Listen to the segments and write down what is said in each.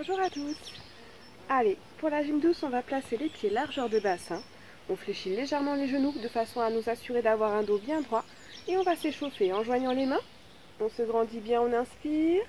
Bonjour à tous. Allez, pour la gym douce, on va placer les pieds largeur de bassin. On fléchit légèrement les genoux de façon à nous assurer d'avoir un dos bien droit. Et on va s'échauffer en joignant les mains. On se grandit bien, on inspire.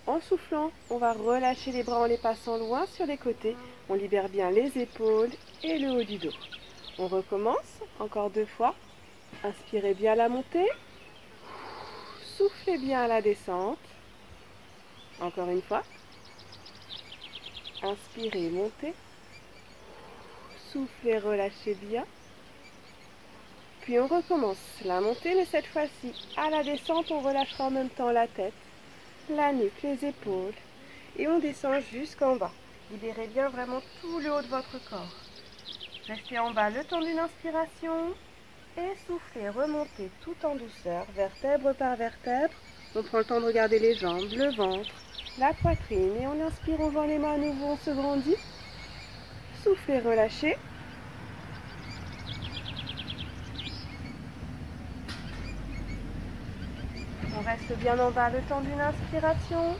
En soufflant, on va relâcher les bras en les passant loin sur les côtés. On libère bien les épaules et le haut du dos. On recommence, encore 2 fois. Inspirez bien à la montée. Soufflez bien à la descente. Encore une fois. Inspirez, montez. Soufflez, relâchez bien. Puis on recommence la montée, mais cette fois-ci, à la descente, on relâchera en même temps la tête, la nuque, les épaules. Et on descend jusqu'en bas. Libérez bien vraiment tout le haut de votre corps. Restez en bas le temps d'une inspiration. Et soufflez, remontez tout en douceur, vertèbre par vertèbre. On prend le temps de regarder les jambes, le ventre, la poitrine. Et on inspire, on joint les mains à nouveau, on se grandit. Soufflez, relâchez. On reste bien en bas le temps d'une inspiration.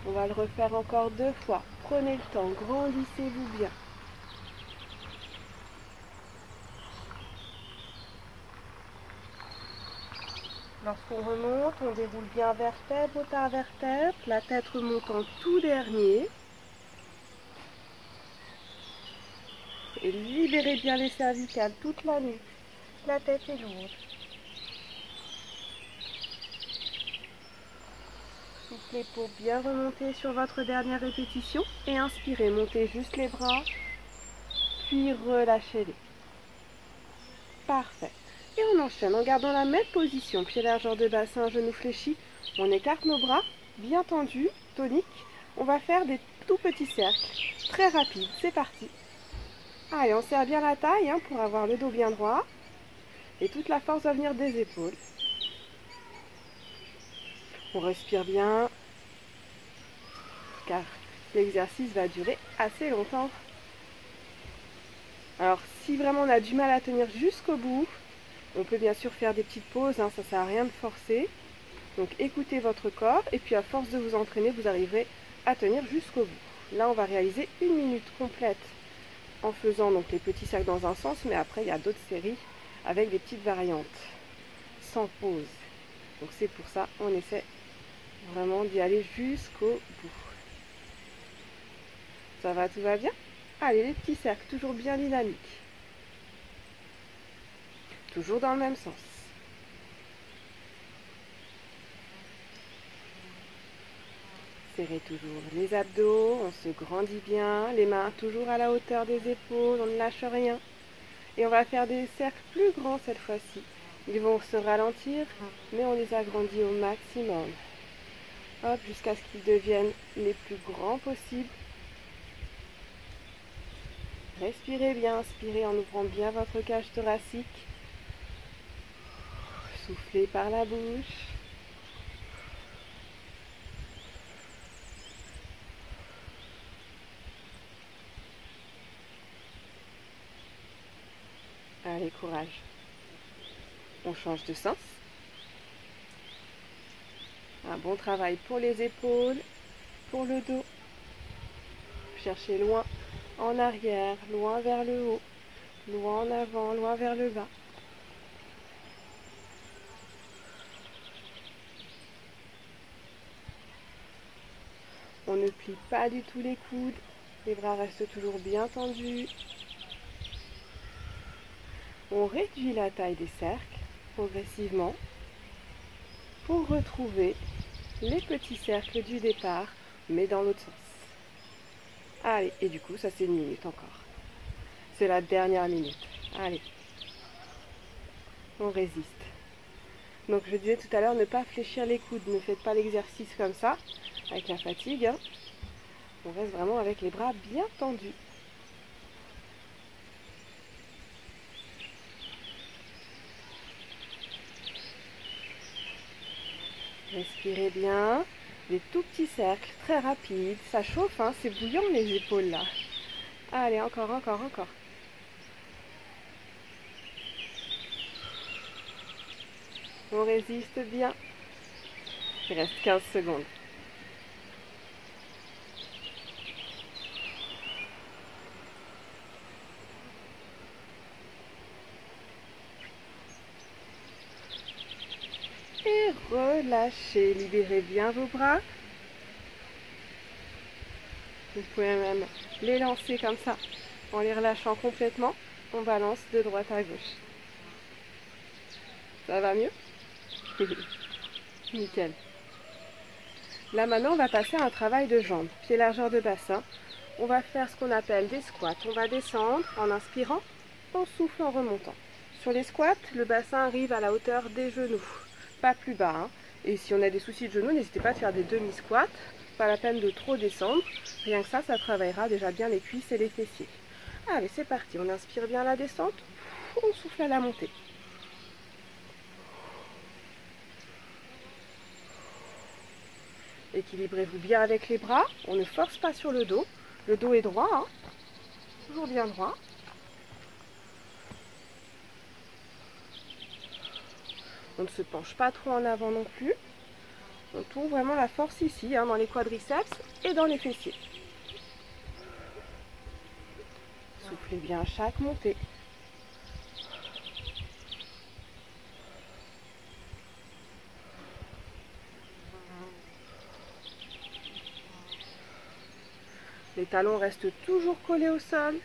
On va le refaire encore 2 fois. Prenez le temps, grandissez-vous bien. Lorsqu'on remonte, on déroule bien vertèbre par vertèbre. La tête remonte en tout dernier. Et libérez bien les cervicales toute la nuit. La tête est lourde. Soufflez pour bien remonter sur votre dernière répétition. Et inspirez, montez juste les bras. Puis relâchez-les. Parfait. Et on enchaîne en gardant la même position. Pied largeur de bassin, genoux fléchis. On écarte nos bras, bien tendus, toniques. On va faire des tout petits cercles, très rapides. C'est parti. Allez, on serre bien la taille pour avoir le dos bien droit. Et toute la force va venir des épaules. On respire bien, car l'exercice va durer assez longtemps. Alors, si vraiment on a du mal à tenir jusqu'au bout, on peut bien sûr faire des petites pauses, ça ne sert à rien de forcer. Donc écoutez votre corps et puis à force de vous entraîner, vous arriverez à tenir jusqu'au bout. Là, on va réaliser 1 minute complète en faisant donc les petits cercles dans un sens, mais après il y a d'autres séries avec des petites variantes, sans pause. Donc c'est pour ça, on essaie vraiment d'y aller jusqu'au bout. Ça va, tout va bien? Allez, les petits cercles, toujours bien dynamiques. Toujours dans le même sens. Serrez toujours les abdos, on se grandit bien, les mains toujours à la hauteur des épaules, on ne lâche rien. Et on va faire des cercles plus grands cette fois-ci. Ils vont se ralentir, mais on les agrandit au maximum. Hop, jusqu'à ce qu'ils deviennent les plus grands possibles. Respirez bien, inspirez en ouvrant bien votre cage thoracique. Soufflez par la bouche. Allez, courage. On change de sens. Un bon travail pour les épaules, pour le dos. Cherchez loin en arrière, loin vers le haut, loin en avant, loin vers le bas. On ne plie pas du tout les coudes, les bras restent toujours bien tendus. On réduit la taille des cercles progressivement pour retrouver les petits cercles du départ, mais dans l'autre sens. Allez, et du coup, ça c'est 1 minute encore. C'est la dernière minute. Allez, on résiste. Donc je disais tout à l'heure, ne pas fléchir les coudes, ne faites pas l'exercice comme ça, avec la fatigue. On reste vraiment avec les bras bien tendus. Respirez bien, des tout petits cercles, très rapides, ça chauffe, c'est bouillant les épaules là. Allez, encore, encore, encore. On résiste bien. Il reste 15 secondes. Et relâchez, libérez bien vos bras. Vous pouvez même les lancer comme ça, en les relâchant complètement. On balance de droite à gauche. Ça va mieux? Nickel. Là maintenant, on va passer à un travail de jambes, pied largeur de bassin. On va faire ce qu'on appelle des squats. On va descendre en inspirant, on souffle en remontant. Sur les squats, le bassin arrive à la hauteur des genoux, pas plus bas, hein. Et si on a des soucis de genoux, n'hésitez pas à faire des demi-squats. Pas la peine de trop descendre. Rien que ça travaillera déjà bien les cuisses et les fessiers. Allez, c'est parti. On inspire bien la descente. On souffle à la montée. Équilibrez-vous bien avec les bras. On ne force pas sur le dos. Le dos est droit, hein. Toujours bien droit. On ne se penche pas trop en avant non plus. On trouve vraiment la force ici, hein, dans les quadriceps et dans les fessiers. Soufflez bien à chaque montée. Les talons restent toujours collés au sol.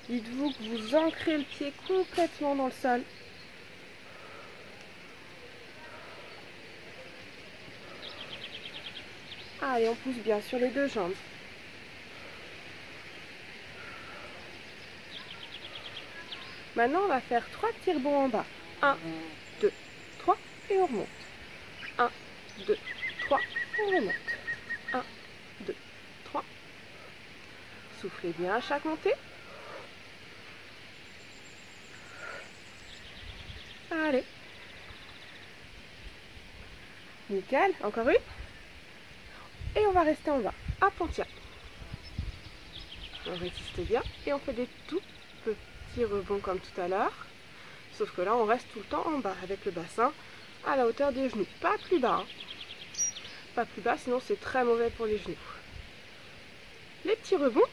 Dites-vous que vous ancrez le pied complètement dans le sol. Allez, on pousse bien sur les deux jambes. Maintenant, on va faire 3 petits rebonds en bas. 1, 2, 3 et on remonte. 1, 2, 3, on remonte. 1, 2, 3. Soufflez bien à chaque montée. Allez. Nickel. Encore une. Et on va rester en bas. Hop, on tient. On résiste bien et on fait des tout petits rebonds comme tout à l'heure. Sauf que là, on reste tout le temps en bas avec le bassin à la hauteur des genoux. Pas plus bas. Hein. Pas plus bas, sinon c'est très mauvais pour les genoux. Les petits rebonds.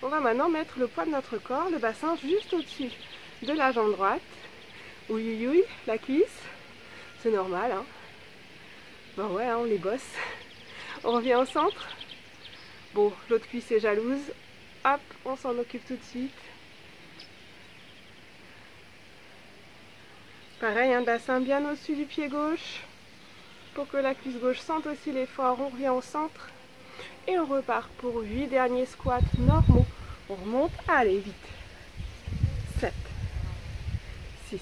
On va maintenant mettre le poids de notre corps, le bassin juste au-dessus de la jambe droite. Oui, oui, la cuisse. C'est normal. Hein. Ben ouais, hein, on les bosse. On revient au centre. Bon, l'autre cuisse est jalouse. Hop, on s'en occupe tout de suite. Pareil, un bassin bien au-dessus du pied gauche. Pour que la cuisse gauche sente aussi l'effort, on revient au centre. Et on repart pour 8 derniers squats normaux. On remonte, allez, vite. 7, 6,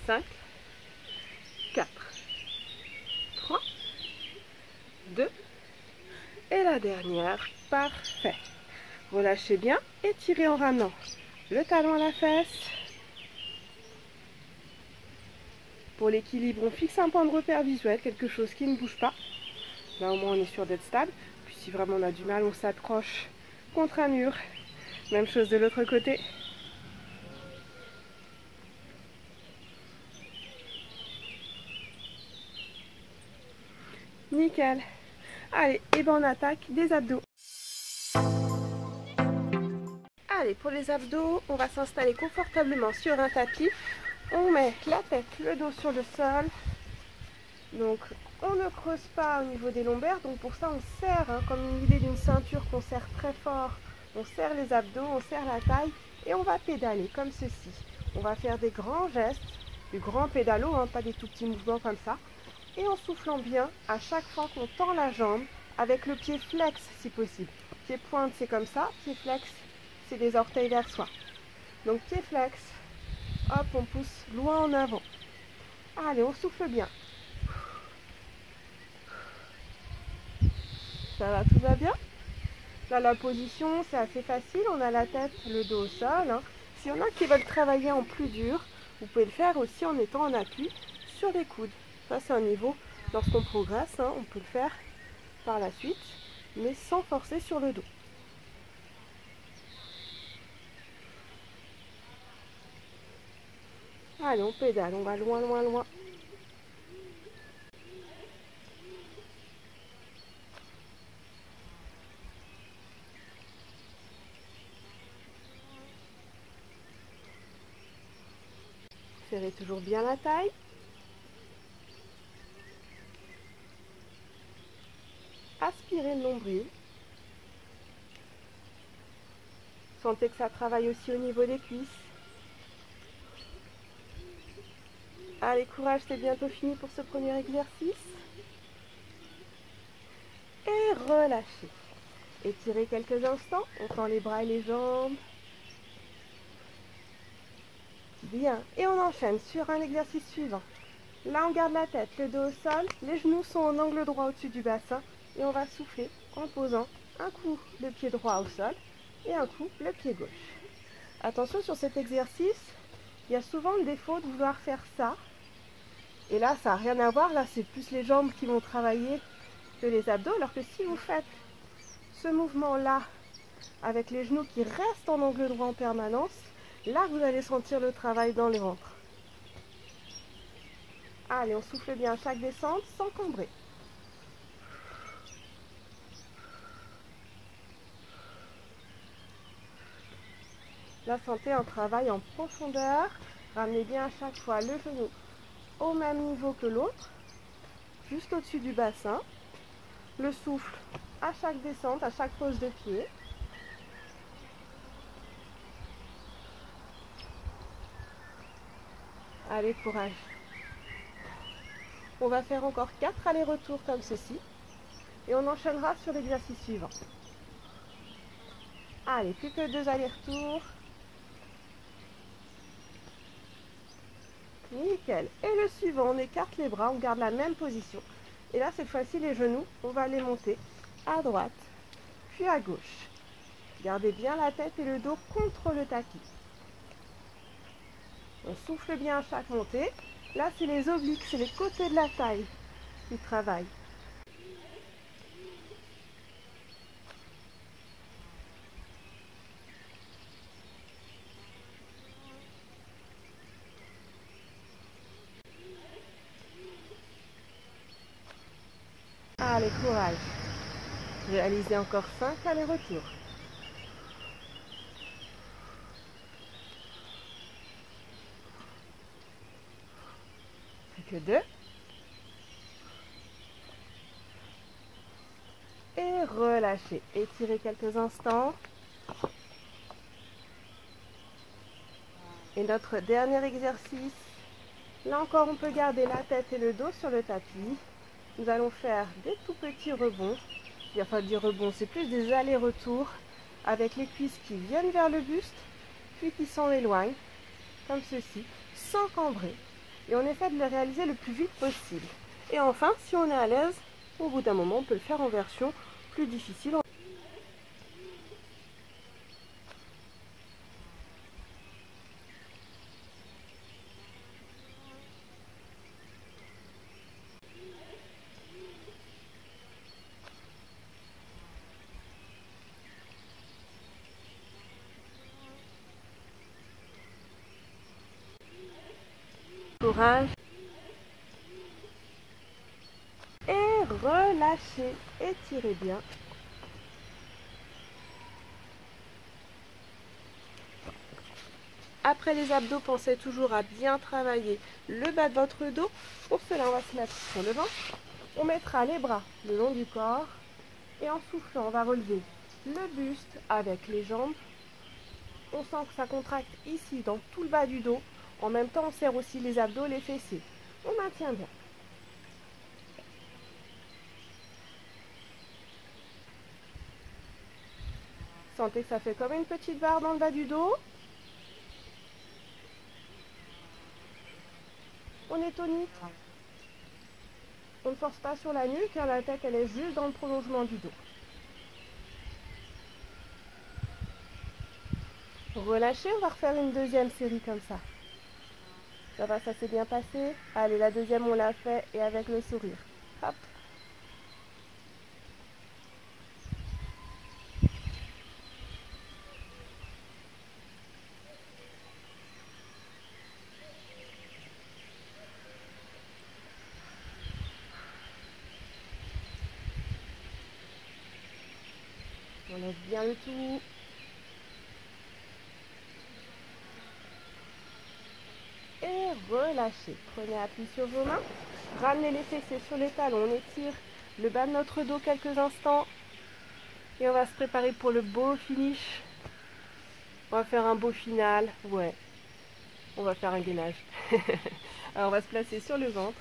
5, 4, 3, 2, et la dernière, parfait. Relâchez bien et tirez en ramenant le talon à la fesse. Pour l'équilibre, on fixe un point de repère visuel, quelque chose qui ne bouge pas. Là, au moins, on est sûr d'être stable. Puis, si vraiment on a du mal, on s'accroche contre un mur. Même chose de l'autre côté. Nickel. Allez, et ben on attaque des abdos. Allez, pour les abdos, on va s'installer confortablement sur un tapis. On met la tête, le dos sur le sol. Donc, on ne creuse pas au niveau des lombaires. Donc, pour ça, on serre, hein, comme une idée d'une ceinture qu'on serre très fort. On serre les abdos, on serre la taille et on va pédaler comme ceci. On va faire des grands gestes, du grand pédalo, hein, pas des tout petits mouvements comme ça. Et en soufflant bien, à chaque fois qu'on tend la jambe, avec le pied flex si possible. Pied pointe, c'est comme ça. Pied flex, c'est des orteils vers soi. Donc, pied flex. Hop, on pousse loin en avant. Allez, on souffle bien. Ça va, tout va bien? Là, la position, c'est assez facile. On a la tête, le dos au sol. Hein. S'il y en a qui veulent travailler en plus dur, vous pouvez le faire aussi en étant en appui sur les coudes. Ça, c'est un niveau, lorsqu'on progresse, hein, on peut le faire par la suite, mais sans forcer sur le dos. Allez, on pédale, on va loin, loin, loin. Serrez toujours bien la taille. Aspirez le nombril. Sentez que ça travaille aussi au niveau des cuisses. Allez, courage, c'est bientôt fini pour ce premier exercice. Et relâchez. Étirez quelques instants. On tend les bras et les jambes. Bien. Et on enchaîne sur un exercice suivant. Là, on garde la tête, le dos au sol. Les genoux sont en angle droit au-dessus du bassin. Et on va souffler en posant un coup le pied droit au sol et un coup le pied gauche. Attention sur cet exercice, il y a souvent le défaut de vouloir faire ça. Et là, ça n'a rien à voir. Là, c'est plus les jambes qui vont travailler que les abdos. Alors que si vous faites ce mouvement-là avec les genoux qui restent en angle droit en permanence, là, vous allez sentir le travail dans le ventre. Allez, on souffle bien à chaque descente sans cambrer. Là, sentez un travail en profondeur. Ramenez bien à chaque fois le genou au même niveau que l'autre, juste au-dessus du bassin. Le souffle à chaque descente, à chaque pose de pied. Allez, courage. On va faire encore 4 allers-retours comme ceci. Et on enchaînera sur l'exercice suivant. Allez, plus que 2 allers-retours. Nickel. Et le suivant, on écarte les bras, on garde la même position. Et là, cette fois-ci, les genoux, on va les monter à droite, puis à gauche. Gardez bien la tête et le dos contre le tapis. On souffle bien à chaque montée. Là, c'est les obliques, c'est les côtés de la taille qui travaillent. Allez, courage. Réalisez encore 5 allers-retours. Plus que 2. Et relâchez. Étirez quelques instants. Et notre dernier exercice. Là encore, on peut garder la tête et le dos sur le tapis. Nous allons faire des tout petits rebonds. Enfin, des rebonds, c'est plus des allers-retours avec les cuisses qui viennent vers le buste, puis qui s'en éloignent, comme ceci, sans cambrer. Et on essaie de le réaliser le plus vite possible. Et enfin, si on est à l'aise, au bout d'un moment, on peut le faire en version plus difficile. Courage. Et relâchez. Étirez bien. Après les abdos, pensez toujours à bien travailler le bas de votre dos. Pour cela, on va se mettre sur le ventre. On mettra les bras le long du corps. Et en soufflant, on va relever le buste avec les jambes. On sent que ça contracte ici, dans tout le bas du dos. En même temps, on serre aussi les abdos, les fessiers. On maintient bien. Sentez que ça fait comme une petite barre dans le bas du dos. On est tonique. On ne force pas sur la nuque, car la tête elle est juste dans le prolongement du dos. Relâchez, on va refaire une deuxième série comme ça. Ça va, ça s'est bien passé. Allez, la deuxième on l'a fait et avec le sourire. Hop. On lève bien le tout. Et relâchez. Prenez appui sur vos mains. Ramenez les fessiers sur les talons. On étire le bas de notre dos quelques instants. Et on va se préparer pour le beau finish. On va faire un beau final. Ouais, on va faire un gainage. Alors on va se placer sur le ventre.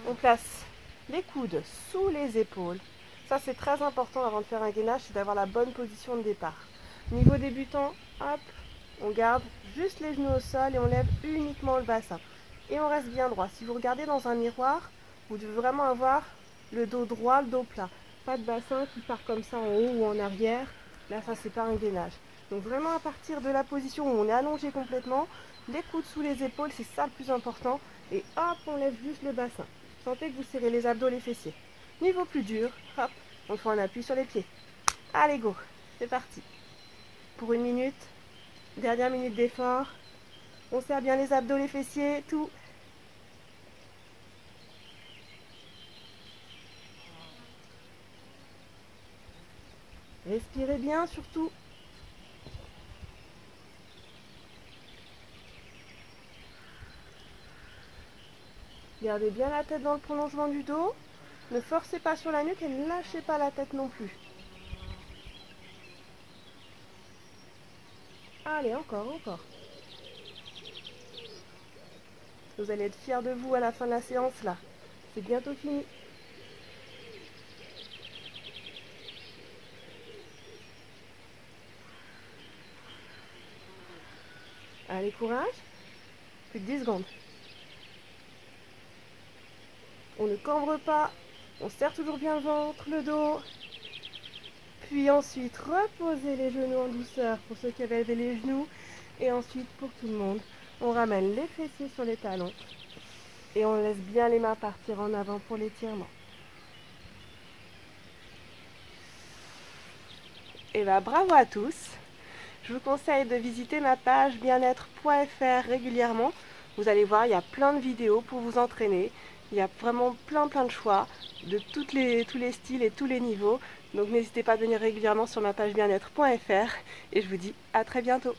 On place les coudes sous les épaules. Ça c'est très important avant de faire un gainage, c'est d'avoir la bonne position de départ. Niveau débutant, hop, on garde juste les genoux au sol et on lève uniquement le bassin. Et on reste bien droit. Si vous regardez dans un miroir, vous devez vraiment avoir le dos droit, le dos plat. Pas de bassin qui part comme ça en haut ou en arrière. Là, ça, c'est pas un gainage. Donc vraiment à partir de la position où on est allongé complètement, les coudes sous les épaules, c'est ça le plus important. Et hop, on lève juste le bassin. Sentez que vous serrez les abdos, les fessiers. Niveau plus dur, hop, on fait un appui sur les pieds. Allez, go, c'est parti. Pour 1 minute, dernière minute d'effort. On serre bien les abdos, les fessiers, tout. Respirez bien surtout. Gardez bien la tête dans le prolongement du dos. Ne forcez pas sur la nuque et ne lâchez pas la tête non plus. Allez, encore, encore. Vous allez être fiers de vous à la fin de la séance là. C'est bientôt fini. Allez, courage. Plus de 10 secondes. On ne cambre pas. On serre toujours bien le ventre, le dos. Puis ensuite, reposez les genoux en douceur pour ceux qui avaient levé les genoux. Et ensuite, pour tout le monde, on ramène les fessiers sur les talons. Et on laisse bien les mains partir en avant pour l'étirement. Et bien, bravo à tous. Je vous conseille de visiter ma page bien-être.fr régulièrement. Vous allez voir, il y a plein de vidéos pour vous entraîner. Il y a vraiment plein de choix de tous les styles et tous les niveaux. Donc n'hésitez pas à venir régulièrement sur ma page bien-être.fr et je vous dis à très bientôt.